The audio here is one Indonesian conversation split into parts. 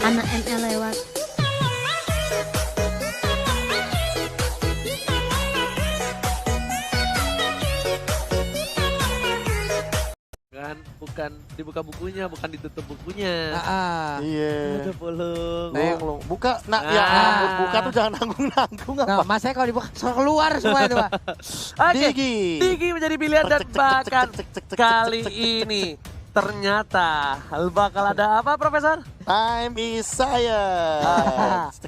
Anak NL lewat. Bukan dibuka bukunya, bukan ditutup bukunya. Iya. Udah bolong. Belum. Buka, nak ya ampun, buka tuh jangan nanggung-nanggung apa. Nah, mas saya kalau dibuka keluar semua itu, Pak. Oke, Digi. Digi menjadi pilihan dan bahkan kali ini ternyata bakal ada apa, Profesor? Time is science.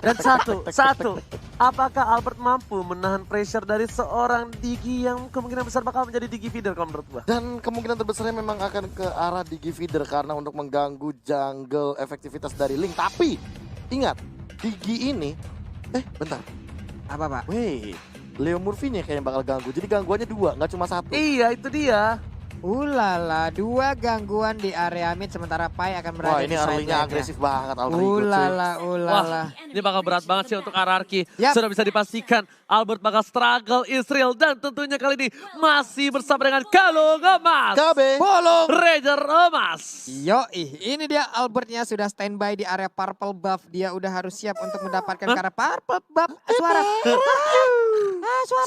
Dan satu, apakah Albert mampu menahan pressure dari seorang Digi yang kemungkinan besar bakal menjadi Digi feeder kalau menurut gua? Dan kemungkinan terbesarnya memang akan ke arah Digi feeder karena untuk mengganggu jungle efektivitas dari Link. Tapi ingat, Digi ini, bentar, Apa, Pak? wait, Leo Murphy nih kayaknya bakal ganggu. Jadi gangguannya dua, nggak cuma satu. Iya, itu dia. Ulala, 2 gangguan di area mid sementara Pai akan berada Wah ini di side early-nya lane-nya. agresif banget Aldrigo cuy. Ulala. Wah, ini bakal berat banget sih untuk hierarki. Yap. Sudah bisa dipastikan Albert bakal struggle Israel dan tentunya kali ini masih bersama dengan Kalung Emas. KB. Bolong. Ranger Emas. Yoi, ini dia Albertnya sudah standby di area purple buff. Dia udah harus siap untuk mendapatkan ke arah purple buff. Suara.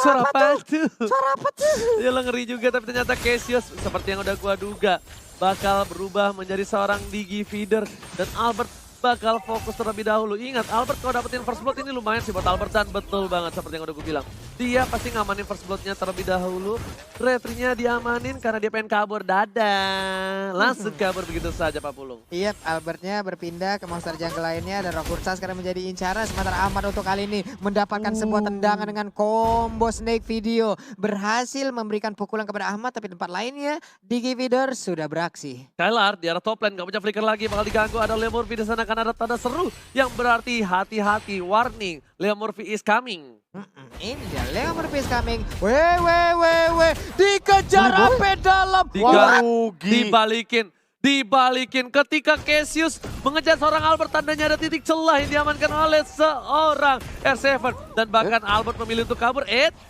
Suara apa tuh? Suara apa tuh? Ya lo ngeri juga tapi ternyata Cassius seperti yang udah gua duga bakal berubah menjadi seorang Digi feeder dan Albert bakal fokus terlebih dahulu. Ingat Albert kalau dapetin first blood ini lumayan sih buat Albert dan betul banget seperti yang udah gue bilang. Dia pasti ngamanin first bloodnya terlebih dahulu. Retrinya diamanin karena dia pengen kabur. Dadah. Langsung kabur begitu saja Pak Pulung. Iya, Albertnya berpindah ke monster jungle lainnya dan Rokursa sekarang menjadi incaran. Sementara Ahmad untuk kali ini mendapatkan sebuah tendangan dengan combo snake video. Berhasil memberikan pukulan kepada Ahmad tapi tempat lainnya Digi feeder sudah beraksi. Kylar di arah top lane gak punya flicker lagi bakal diganggu. Ada Leo Murphy di sana karena ada tanda seru yang berarti hati-hati, warning, Leo Murphy is coming. Ini dia Leo Murphy is coming. Weh. Dikejar sampai dalam. Wah, rugi. Dibalikin ketika Cassius mengejar seorang Albert, tandanya ada titik celah yang diamankan oleh seorang R7 dan bahkan Albert memilih untuk kabur.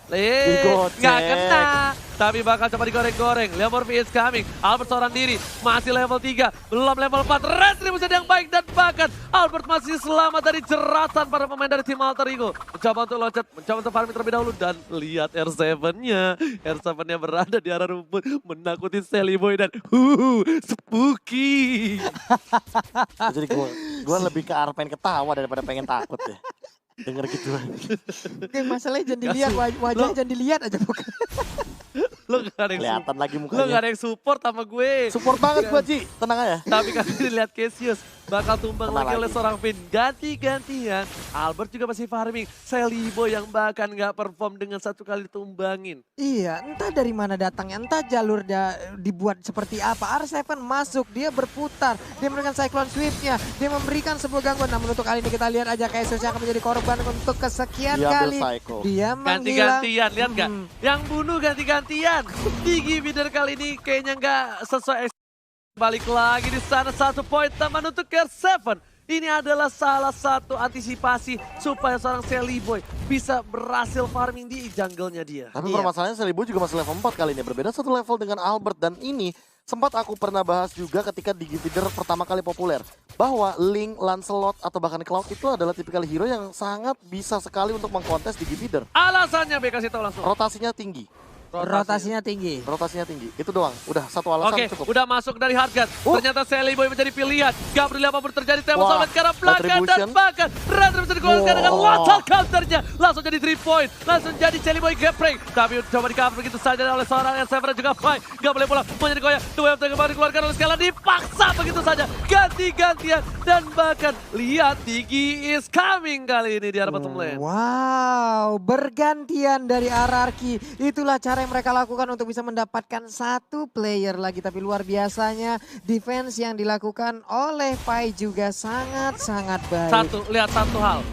Nggak kena, tapi bakal coba digoreng-goreng. Leo Murphy is coming, Albert seorang diri, masih level 3, belum level 4, retribusi yang baik dan bahkan Albert masih selamat dari jeratan para pemain dari tim Alter Ego. Mencoba untuk loncat, mencoba untuk farming terlebih dahulu dan lihat R7-nya. R7-nya berada di arah rumput, menakuti Sally Boy dan spooky. Jadi gue lebih ke arah pengen ketawa daripada pengen takut ya. Denger gituan. Masalahnya jangan dilihat, wajahnya jangan dilihat aja bukan. Lo gak ada yang Kelihatan lagi Lo gak mukanya. ada yang support sama gue. Support banget gue Ji, tenang aja. Tapi kali ini lihat Cassius bakal tumbang Tenang lagi oleh lagi. seorang Finn. Ganti-gantian. Albert juga masih farming. Sally Boy yang bahkan gak perform dengan satu kali tumbangin. Iya, entah dari mana datangnya, entah jalur dibuat seperti apa. R7 masuk, dia berputar, dia memberikan cyclone sweep-nya, dia memberikan sebuah gangguan. Namun untuk kali ini kita lihat aja Cassius yang akan menjadi korban untuk kesekian Dia ambil kali. psycho. Dia menghilang. Ganti-gantian, lihat gak? Yang bunuh ganti-gantian. Digi Feeder kali ini kayaknya gak sesuai. Balik lagi di sana, 1 poin taman untuk R7. Ini adalah salah satu antisipasi supaya seorang Sally Boy bisa berhasil farming di jungle-nya dia. Tapi Iya. permasalahannya Selibu juga masih level 4 kali ini. Berbeda satu level dengan Albert. Dan ini sempat aku pernah bahas juga ketika Digi Feeder pertama kali populer. Bahwa Link, Lancelot, atau bahkan Cloud itu adalah tipikal hero yang sangat bisa sekali untuk mengkontes Digi Feeder. Alasannya B kasih tahu langsung. Rotasinya tinggi. Rotasinya tinggi. Rotasinya tinggi. Itu doang. Udah satu alasan Oke, cukup. udah masuk dari Hardgun. Ternyata Sally Boy menjadi pilihan. Gak peduli apapun terjadi, tembak Wah, sampai ke arah belakang dan Retribution. bahkan Retribution dikeluarkan dengan Wah. lethal counternya. Langsung jadi 3 point, langsung jadi Sally Boy geprek. Tapi coba di cover begitu saja oleh seorang R7 dan juga Pai. Gak boleh pulang, menjadi goyah. Dua yang kembali dikeluarkan oleh Skala, dipaksa begitu saja. Ganti-gantian dan bahkan lihat Digi is coming kali ini di arah bottom lane. Wow, bergantian dari hierarki. Itulah cara yang mereka lakukan untuk bisa mendapatkan 1 player lagi. Tapi luar biasanya defense yang dilakukan oleh Pai juga sangat-sangat baik. Lihat satu hal.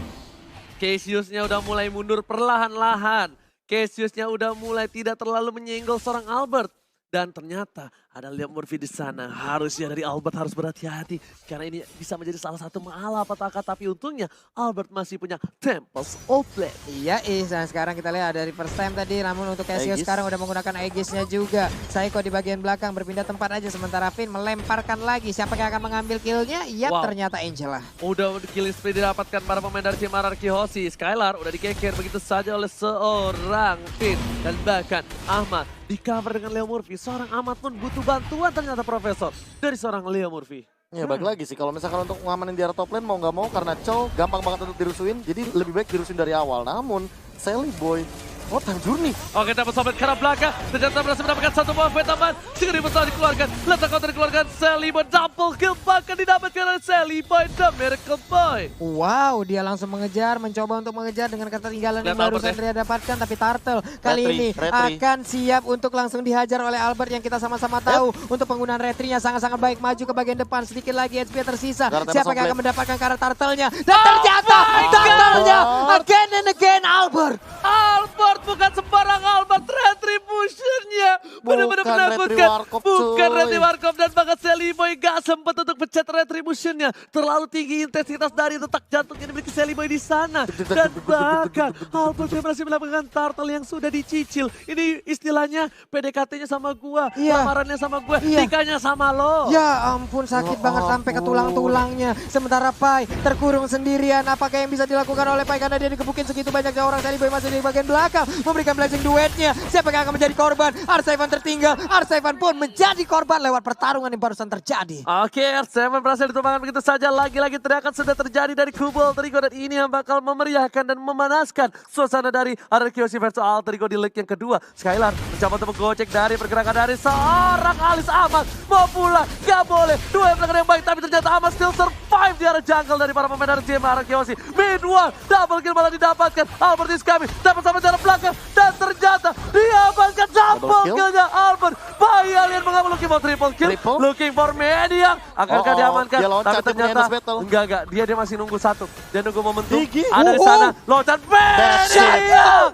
Cassius-nya udah mulai mundur perlahan-lahan. Cassius-nya udah mulai tidak terlalu menyenggol seorang Albert. Dan ternyata ada Liam Murphy di sana. Harusnya dari Albert harus berhati-hati. Karena ini bisa menjadi salah satu malapetaka. Tapi untungnya Albert masih punya Tempest of Blade. Iya, dan sekarang kita lihat dari first time tadi, namun untuk Cassius Aegis. sekarang udah menggunakan Aegisnya juga. Saiko di bagian belakang berpindah tempat aja, sementara Finn melemparkan lagi. Siapa yang akan mengambil killnya? Yap, Wow. ternyata Angela. Udah killing spree didapatkan para pemain dari tim RRQ Hoshi. Skylar udah dikeker begitu saja oleh seorang Finn. Dan bahkan Ahmad di cover dengan Leo Murphy. Seorang Ahmad pun butuh bantuan ternyata Profesor dari seorang Leo Murphy. Ya balik lagi sih, kalau misalkan untuk ngamanin di area top lane mau nggak mau karena Chow gampang banget untuk dirusuin, jadi lebih baik dirusuin dari awal. Namun Sally Boy, oh time journey. Oke, dapat sobat ke arah belakang. Ternyata berhasil mendapatkan satu buah point tambahan. Segera berusaha dikeluarkan. Letak counter dikeluarkan. Sally Boy double kill bahkan didapatkan oleh Sally Boy, the Miracle Boy. Wow, dia langsung mengejar, mencoba untuk mengejar dengan ketertinggalan yang Lihat Albert barusan dia dapatkan. Tapi Turtle kali Retri, ini retri. akan siap untuk langsung dihajar oleh Albert yang kita sama-sama tahu. Untuk penggunaan retrinya sangat-sangat baik, maju ke bagian depan. Sedikit lagi HP tersisa. Garden Siapa Tempest yang of akan mendapatkan karat Turtle-nya? Dan ternyata my Turtle-nya God. again and again Albert. Albert bukan sembarang Albert, Retribution-nya benar-benar Bukan menakutkan. Retri Warkop, Bukan cuy. Retri Warkop dan bahkan Sally Boy gak sempat untuk pencet Retribution-nya. Terlalu tinggi intensitas dari detak jantung yang dimiliki Sally Boy di sana. Dan bahkan Albert yang berhasil mendapatkan turtle yang sudah dicicil. Ini istilahnya PDKT-nya sama gua, Iya. lamarannya sama gua, Iya. nikahnya sama lo. Ya ampun, sakit Ya banget sampai ke ampun. tulang-tulangnya. Sementara Pai terkurung sendirian. Apakah yang bisa dilakukan oleh Pai karena dia digebukin segitu banyaknya orang. Sally Boy masih di bagian belakang memberikan blessing duetnya. Siapa yang akan menjadi korban? Arsevan tertinggal. Arsevan pun menjadi korban lewat pertarungan yang barusan terjadi. Oke, R7 berhasil ditumbangkan begitu saja. Lagi-lagi teriakan sudah terjadi dari kubu Alter Ego. Dan ini yang bakal memeriahkan dan memanaskan suasana dari RRQ Hoshi versus Alter Ego di leg yang kedua. Skylar mencoba untuk menggocek dari pergerakan dari seorang Alis Ahmad. Mau pulang, gak boleh. Dua yang belakang yang baik, tapi ternyata Ahmad still survive di area jungle dari para pemain dari tim RRQ Hoshi. Mid-one, double kill malah didapatkan. Albert is coming, dapat sama jarak belakang. Dan ternyata diamankan double kill. killnya Albert. Bayi alien mengambil looking for triple kill. Triple. Looking for Maniac. Akankah Oh, diamankan? dia loncat, Tapi dia punya ternyata endless battle. enggak. Dia masih nunggu satu. Dia nunggu momentum. Gigi. Ada di sana. Loncat Maniac.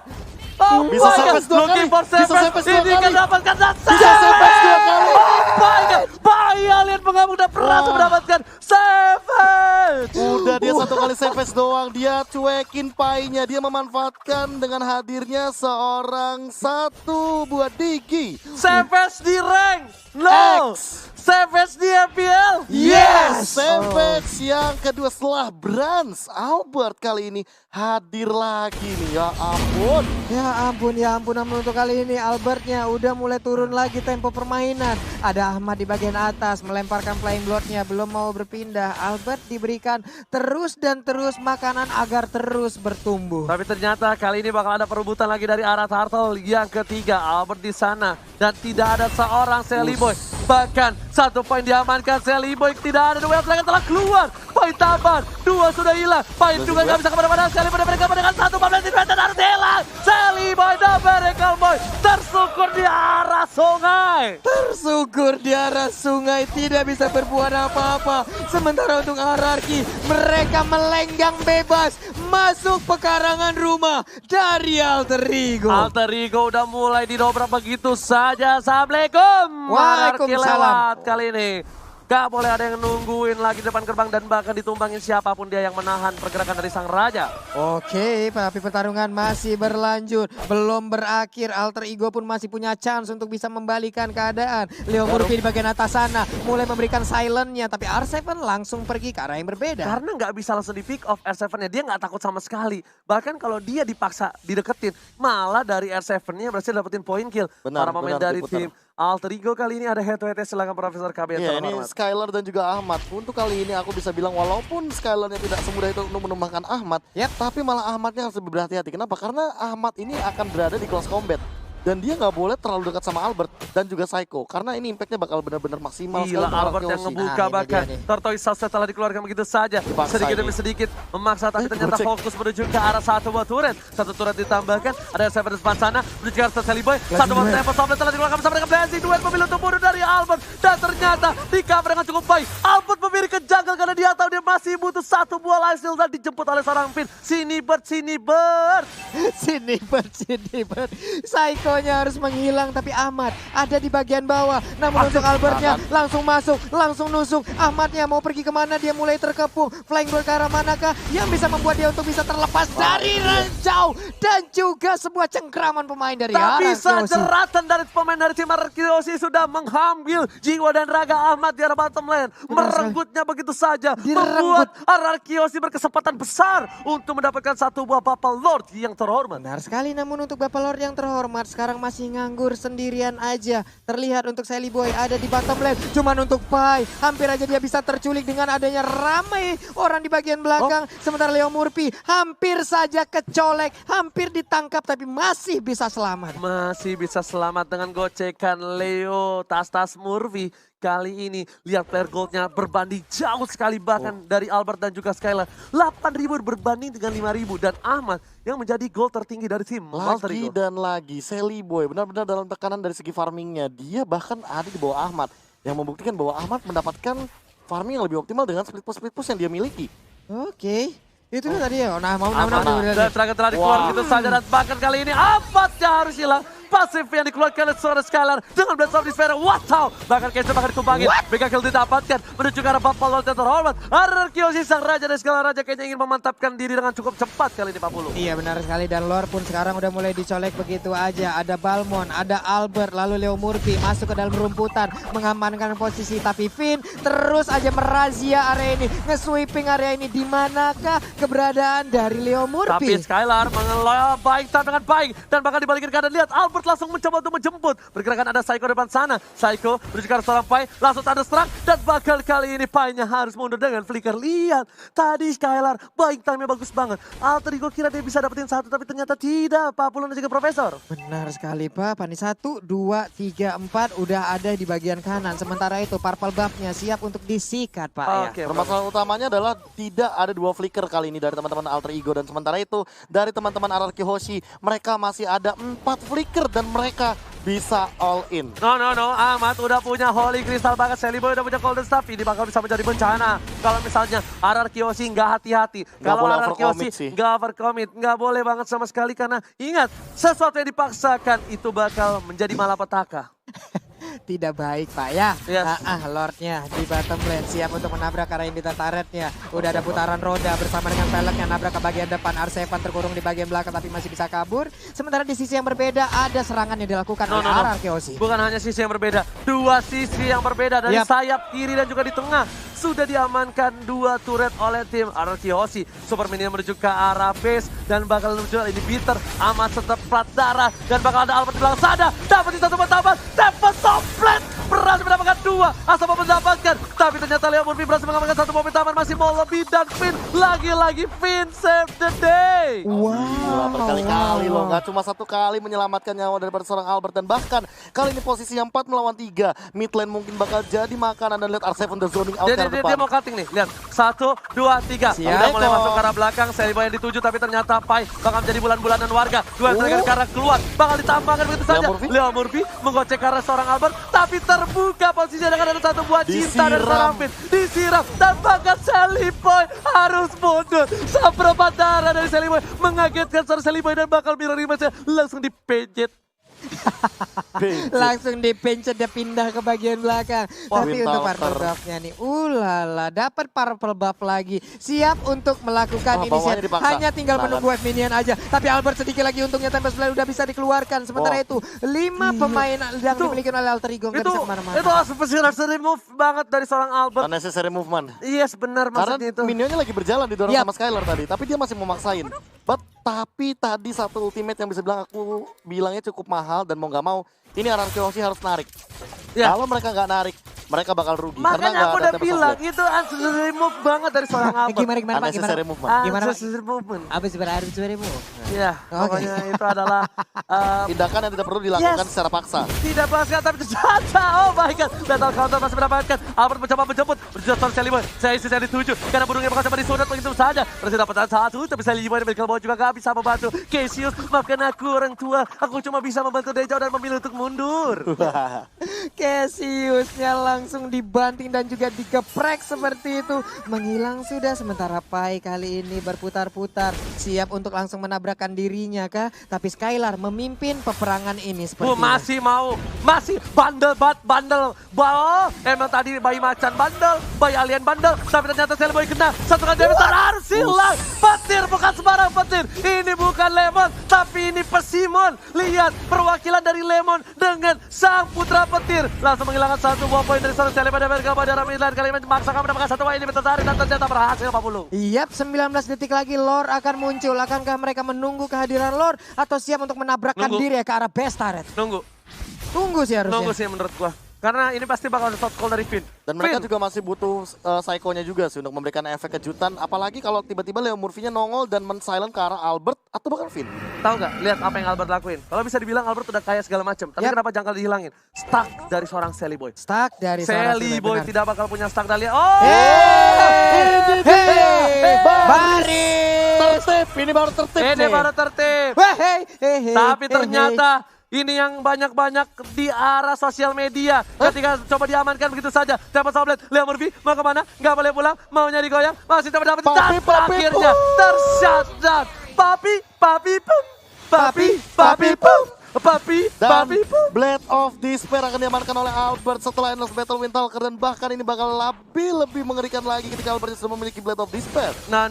Oh Bisa my God. Savage dua Looking kali. for Bisa Savage. Savage dua Ini kali. kan dapatkan Bisa Savage dua kali. Oh my God. Bayi alien mengamuk dan berhasil Wah. mendapatkan Savage. Udah dia satu kali savage doang, dia cuekin painya, dia memanfaatkan dengan hadirnya seorang satu buat Digi. Savage di rank. No. X. Savage di FPL. Yes! Savage yang kedua setelah Brans. Albert kali ini hadir lagi nih, ya ampun. Ya ampun, namun untuk kali ini Albertnya udah mulai turun lagi tempo permainan. Ada Ahmad di bagian atas melemparkan flying bloodnya, belum mau berpindah. Albert diberikan terus dan terus makanan agar terus bertumbuh. Tapi ternyata kali ini bakal ada perebutan lagi dari arah Turtle yang ketiga. Albert di sana dan tidak ada seorang Sally Boy. Bahkan satu poin diamankan Sally Boy, tidak ada duel serangan telah keluar. Poin tambahan, dua sudah hilang. Poin juga nggak bisa kemana-mana. Sally Boy mereka dengan satu pemain defender harus hilang. Sally Boy dan Miracle Boy tersukur di arah sungai. Tersukur di arah sungai, tidak bisa berbuat apa-apa. Sementara untuk RRQ, mereka melenggang bebas masuk pekarangan rumah dari Alter Ego. Alter Ego udah mulai didobrak begitu saja. Assalamualaikum. Waalaikumsalam. Lewat kali ini. Gak boleh ada yang nungguin lagi depan gerbang dan bahkan ditumbangin siapapun dia yang menahan pergerakan dari sang raja. Oke, tapi pertarungan masih berlanjut. Belum berakhir, Alter Ego pun masih punya chance untuk bisa membalikan keadaan. Leo Murphy di bagian atas sana mulai memberikan silent-nya, tapi R7 langsung pergi ke arah yang berbeda. Karena nggak bisa langsung di pick off R7-nya, dia nggak takut sama sekali. Bahkan kalau dia dipaksa dideketin, malah dari R7-nya berhasil dapetin point kill. Benar, Para pemain benar, dari diputar. tim Alter Ego kali ini ada head to head, silakan Profesor KB. Ya ini Skylar dan juga Ahmad. Untuk kali ini aku bisa bilang walaupun Skylarnya tidak semudah itu untuk menumbangkan Ahmad, tapi malah Ahmadnya harus lebih berhati-hati. Kenapa? Karena Ahmad ini akan berada di close combat. Dan dia nggak boleh terlalu dekat sama Albert dan juga Psycho. Karena ini impactnya bakal benar-benar maksimal. Gila, sekali Albert untuk yang Yoshi. ngebuka Nah, ini bahkan. dia nih. Tortoise setelah dikeluarkan begitu saja. Dipaksa Sedikit ini. demi sedikit memaksa tapi ternyata gocek. fokus menuju ke arah satu buah turret. Satu turret ditambahkan, ada Seven di depan sana. Menuju ke arah Sally Boy. Satu buah tempo sampai telah dikeluarkan bersama dengan Blazing. Duet memilih untuk bunuh dari Albert. Dan ternyata di cover dengan cukup baik. Albert memilih ke jungle karena dia tahu dia masih butuh satu buah lifesteal dan dijemput oleh seorang Finn. Sini Bird. Sini Bert. Psycho Hero-nya harus menghilang, tapi Ahmad ada di bagian bawah. Namun untuk Albertnya langsung masuk, langsung nusuk. Ahmadnya mau pergi kemana, dia mulai terkepung. Flying Bird ke arah manakah yang bisa membuat dia untuk bisa terlepas dari ranjau. Dan juga sebuah cengkraman pemain dari Tapi Arakiyoshi. jeratan dari pemain dari tim Arakiyoshi sudah mengambil jiwa dan raga Ahmad di arah bottom lane. Merenggutnya begitu saja. Membuat Arakiyoshi berkesempatan besar untuk mendapatkan satu buah Bapak Lord yang terhormat. Benar sekali, namun untuk Bapak Lord yang terhormat sekarang masih nganggur sendirian aja. Terlihat untuk Sally Boy ada di bottom lane. Cuman untuk Pai, hampir aja dia bisa terculik dengan adanya ramai orang di bagian belakang. Sementara Leo Murphy hampir saja kecolek, hampir ditangkap tapi masih bisa selamat. Masih bisa selamat dengan gocekan Leo tas-tas Murphy. Kali ini lihat player goldnya berbanding jauh sekali bahkan dari Albert dan juga Skylar. 8.000 berbanding dengan 5.000 dan Ahmad yang menjadi gold tertinggi dari tim. Lagi dan lagi Sally Boy benar-benar dalam tekanan dari segi farmingnya. Dia bahkan ada di bawah Ahmad yang membuktikan bahwa Ahmad mendapatkan farming yang lebih optimal dengan split push yang dia miliki. Oke. Itu kan tadi ya. Nah, Dan telah dikeluarkan itu saja dan bahkan kali ini Ahmadnya harus hilang. Pasif yang dikeluarkan oleh seorang Skylar dengan Blast of Despair. Wow! Bahkan Kenzo bahkan ditumbangin. Mega kill didapatkan menuju ke arah Bapak Lord yang terhormat. Arakiyoshi sang raja dan Skylar raja kayaknya ingin memantapkan diri dengan cukup cepat kali ini Pak Pulu. Iya benar sekali, dan Lord pun sekarang udah mulai dicolek begitu aja. Ada Balmon, ada Albert, lalu Leo Murphy masuk ke dalam rumputan mengamankan posisi. Tapi Finn terus aja merazia area ini, nge-sweeping area ini. Di manakah keberadaan dari Leo Murphy? Tapi Skylar mengelola baik dengan baik dan bahkan dibalikin keadaan. Lihat Albert langsung mencoba untuk menjemput. Pergerakan ada Psycho depan sana. Psycho menuju ke arah seorang Pai, langsung thunderstruck dan bakal kali ini Pai-nya harus mundur dengan flicker. Lihat, tadi Skylar baik time-nya bagus banget. Alter Ego kira dia bisa dapetin satu tapi ternyata tidak. Pak Pulun dan juga Profesor. Benar sekali Pak, Pani 1, 2, 3, 4 udah ada di bagian kanan. Sementara itu purple buff-nya siap untuk disikat Pak ya. Oke, Permasalahan utamanya adalah tidak ada dua flicker kali ini dari teman-teman Alter Ego. Dan sementara itu dari teman-teman Arakiyoshi mereka masih ada 4 flicker dan mereka bisa all in. No. Ahmad udah punya Holy Crystal banget. Sally Boy udah punya Golden Staff. Ini bakal bisa menjadi bencana. Kalau misalnya Arakiyoshi nggak hati-hati. Kalau Arakiyoshi nggak overcommit. Nggak boleh banget sama sekali. Karena ingat, sesuatu yang dipaksakan itu bakal menjadi malapetaka. Tidak baik Pak ya. Yes. Lordnya di bottom lane siap untuk menabrak arah Invita turretnya. Udah ada putaran roda bersama dengan peleknya nabrak ke bagian depan. R7 terkurung di bagian belakang tapi masih bisa kabur. Sementara di sisi yang berbeda ada serangan yang dilakukan oleh Arakiyoshi. Bukan hanya sisi yang berbeda, dua sisi yang berbeda dari sayap kiri dan juga di tengah. Sudah diamankan 2 turret oleh tim Arakiyoshi. Super Minion menuju ke arah base dan bakal menuju ini bitter. Ahmad tetap plat darah dan bakal ada Albert di belakang sana. Dapat di satu pertama, dapat soplet. Berhasil mendapatkan 2, Asapa mendapatkan. Tapi ternyata Leo Murphy berhasil mengamankan 1 momen taman. Masih mau lebih dan Finn. Lagi-lagi Finn save the day. Wow. Berkali-kali loh, nggak cuma 1 kali menyelamatkan nyawa daripada seorang Albert. Dan bahkan kali ini posisinya 4 melawan 3. Mid lane mungkin bakal jadi makanan. Dan lihat R7 the zoning out Dia mau cutting nih, lihat 1, 2, 3. Udah mulai masuk ke arah belakang, Sally Boy yang dituju tapi ternyata Pai bakal menjadi bulan-bulanan warga. 2 terakhir ke arah keluar, bakal ditambahkan begitu saja. Leo Murphy menggocek ke arah seorang Albert, tapi terbuka posisinya dengan ada 1 buah cinta dari seorang Finn. Disiram dan bahkan Sally Boy harus mundur. Seperempat darah dari Sally Boy mengagetkan seorang Sally Boy dan bakal mirror image-nya langsung dipejet. Langsung dipencet, dia pindah ke bagian belakang. Tapi untuk purple buff-nya nih, ulala, dapat purple buff lagi. Siap untuk melakukan inisiatif. Hanya tinggal menunggu wave minion aja. Tapi Albert sedikit lagi untungnya Tempest Blade udah bisa dikeluarkan. Sementara itu 5 pemain yang dimiliki oleh Alter Ego nggak bisa kemana-mana. Itu unnecessary move banget dari seorang Albert. Unnecessary movement. Yes, benar maksudnya itu. Karena minionnya lagi berjalan didorong sama Skylar tadi. Tapi dia masih memaksain. Tapi tadi satu ultimate yang bisa bilang aku bilangnya cukup mahal dan mau nggak mau ini Arakiyoshi harus narik. Kalau mereka nggak narik, mereka bakal rugi. Makanya aku udah bilang itu unnecessary move banget dari seorang Albert. Gimana Pak? Unnecessary movement. Unnecessary movement. Abis unnecessary move. Iya, pokoknya itu adalah tindakan yang tidak perlu dilakukan secara paksa. Tidak paksa tapi terjata. Oh my god. Battle counter masih mendapatkan. Albert mencoba menjemput. Berjatuh Sally Boy. Saya isi saya dituju. Karena burungnya bakal coba disunat begitu saja. Berhasil dapatkan 1. Tapi Sally Boy dan Michael Boy juga gak bisa membantu. Cassius, maafkan aku orang tua. Aku cuma bisa membantu dari jauh dan memilih untuk mundur. Cassiusnya langsung dibanting dan juga digeprek seperti itu. Menghilang sudah, sementara Pai kali ini berputar-putar. Siap untuk langsung menabrakkan dirinya kah? Tapi Skylar memimpin peperangan ini seperti masih bandel. Emang tadi bayi macan bandel, bayi alien bandel. Tapi ternyata Cellboy kena. Satu kali damage harus hilang. Petir bukan sembarang petir. Ini bukan Lemon, tapi ini Persimmon. Lihat perwakilan dari Lemon dengan sang putra petir. Langsung menghilangkan satu buah poin dari seorang Cellboy pada Bergabung pada Midland. Kali ini memaksakan mendapatkan satu poin ini tertarik dan ternyata berhasil 40. Yap, 19 detik lagi Lord akan muncul. Akankah mereka menunggu kehadiran Lord atau siap untuk menabrakkan diri ke arah base turret? Tunggu sih harusnya. Nunggu sih menurut gua. Karena ini pasti bakal ada shot call dari Finn. Dan mereka juga masih butuh Psycho-nya juga sih untuk memberikan efek kejutan. Apalagi kalau tiba-tiba Leo Murphy-nya nongol dan men-silent ke arah Albert atau bahkan Finn. Tahu nggak? Lihat apa yang Albert lakuin. Kalau bisa dibilang Albert udah kaya segala macam. Tapi kenapa jangkal dihilangin? Stuck dari seorang Sally Boy. Stuck dari seorang Sally Sally Boy benar. tidak bakal punya stuck Dahlia. Oh! Tertib, ini baru tertib Ini nih. baru tertib. Tapi ternyata ini yang banyak-banyak di arah sosial media. Ketika coba diamankan begitu saja. Dapat Soblet, Leo Murphy mau kemana? Nggak boleh pulang, maunya digoyang. Masih dapat dan akhirnya tershutdown. Papi pum. Blade of Despair akan diamankan oleh Albert setelah Endless Battle Windtalker. Dan bahkan ini bakal lebih mengerikan lagi ketika Albert sudah memiliki Blade of Despair. No.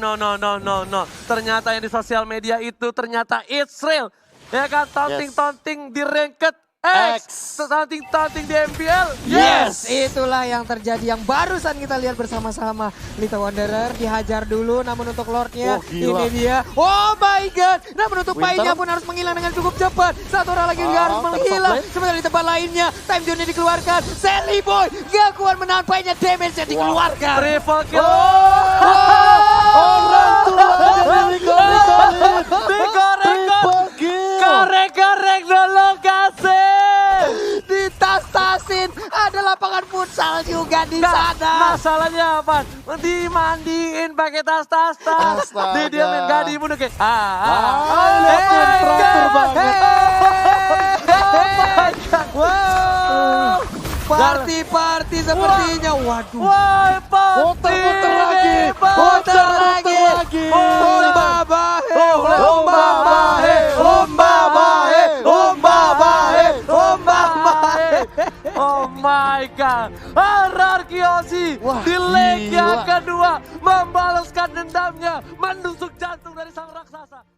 Ternyata yang di sosial media itu ternyata it's real. Ya kan, taunting di ranked X. Taunting di MPL. Yes, itulah yang terjadi yang barusan kita lihat bersama-sama. Lita Wanderer dihajar dulu, namun untuk Lordnya ini dia. Oh my god, namun untuk Pai-nya pun harus menghilang dengan cukup cepat. Satu orang lagi juga harus menghilang. Sementara di tempat lainnya, time zone-nya dikeluarkan. Sally Boy gak kuat menahan Pai-nya, damage-nya dikeluarkan. Triple kill. Orang tua digoreng. Korek dulu kasih. Ditas-tasin, ada lapangan futsal juga di sana. Masalahnya apa? Dimandiin pakai tas. Didiamin, gak dibunuh kayak. Teratur banget. Wow. Party sepertinya. Waduh. Wah, Puter lagi. Oh my god, Ararkiosi di leg yang kedua membalaskan dendamnya, menusuk jantung dari sang raksasa.